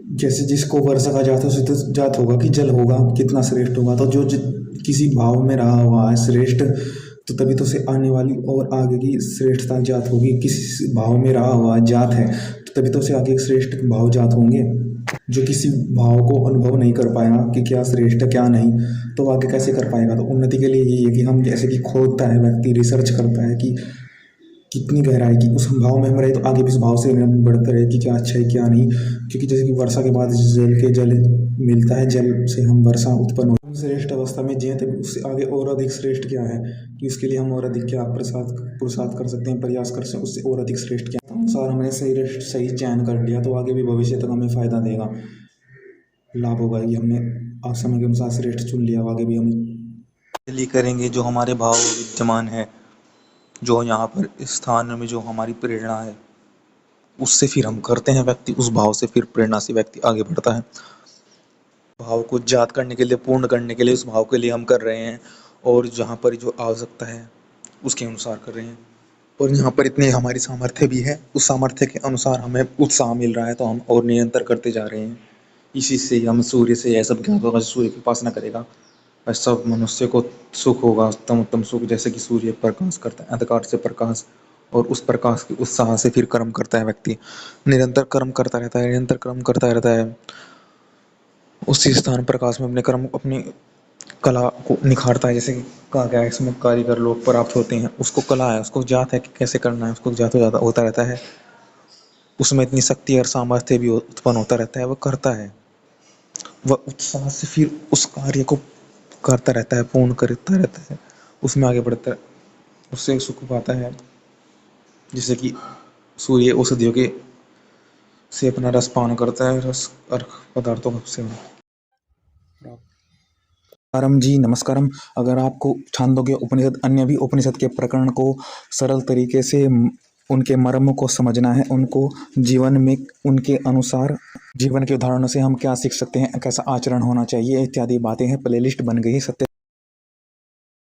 जैसे जिसको वर्षा का जात है उसे तो जात होगा कि जल होगा कितना श्रेष्ठ होगा, तो जो किसी भाव में रहा हुआ है श्रेष्ठ, तो तभी तो उसे आने वाली और आगे की श्रेष्ठता जात होगी। किसी भाव में रहा हुआ जात है तो तभी तो उसे आगे श्रेष्ठ भाव जात होंगे। जो किसी भाव को अनुभव नहीं कर पाया कि क्या श्रेष्ठ है क्या नहीं, तो वो आगे कैसे कर पाएगा। तो उन्नति के लिए यही है कि हम जैसे कि खोदता है व्यक्ति, रिसर्च करता है कि कितनी गहराई की उस भाव में हम रहे, तो आगे भी उस भाव से हम बढ़ते रहे कि क्या अच्छा है क्या नहीं। क्योंकि जैसे कि वर्षा के बाद जल मिलता है, जल से हम वर्षा उत्पन्न होती है। श्रेष्ठ अवस्था में जिए तभी उससे आगे और अधिक श्रेष्ठ क्या है कि उसके लिए हम और अधिक क्या पुरुषार्थ कर सकते हैं, प्रयास कर सकते हैं उससे और अधिक श्रेष्ठ क्या। तो अनुसार हमने सही चयन कर लिया तो आगे भी भविष्य तक हमें फ़ायदा देगा, लाभ होगा कि हमने आज समय के अनुसार श्रेष्ठ चुन लिया, आगे भी हम लिए करेंगे जो हमारे भाव विद्यमान है, जो यहाँ पर इस स्थान में जो हमारी प्रेरणा है, उससे फिर हम करते हैं व्यक्ति, उस भाव से फिर प्रेरणा से व्यक्ति आगे बढ़ता है। भाव को जात करने के लिए, पूर्ण करने के लिए, उस भाव के लिए हम कर रहे हैं, और जहाँ पर जो आवश्यकता है उसके अनुसार कर रहे हैं। और यहाँ पर इतनी हमारी सामर्थ्य भी है, उस सामर्थ्य के अनुसार हमें उत्साह मिल रहा है, तो हम और निरंतर करते जा रहे हैं। इसी से ही हम सूर्य से यह सब ज्ञात होगा, सूर्य की उपासना करेगा और सब मनुष्य को सुख होगा, उत्तम उत्तम सुख, जैसे कि सूर्य प्रकाश करता है, अंधकार से प्रकाश, और उस प्रकाश के उत्साह से फिर कर्म करता है व्यक्ति, निरंतर कर्म करता रहता है, निरंतर कर्म करता रहता है। उसी स्थान प्रकाश में अपने कर्म, अपनी कला को निखारता है। जैसे कि कहा गया है इसमें कारीगर लोग प्राप्त होते हैं, उसको कला है, उसको जात है कि कैसे करना है, उसको जात हो जाता होता रहता है, उसमें इतनी शक्ति और सामर्थ्य भी उत्पन्न होता रहता है, वह करता है, वह उत्साह से फिर उस कार्य को करता रहता है, पूर्ण करता रहता है, उसमें आगे बढ़ता है, उससे सुख पाता है। जैसे कि सूर्य औषधियों के से अपना रस पान करता है, रस और पदार्थों का सेवन। नमस्कारम जी, नमस्कारम। अगर आपको छांदोग्य उपनिषद अन्य भी उपनिषद के प्रकरण को सरल तरीके से उनके मर्म को समझना है, उनको जीवन में उनके अनुसार जीवन के उदाहरणों से हम क्या सीख सकते हैं, कैसा आचरण होना चाहिए इत्यादि बातें हैं, प्लेलिस्ट बन गई है सत्य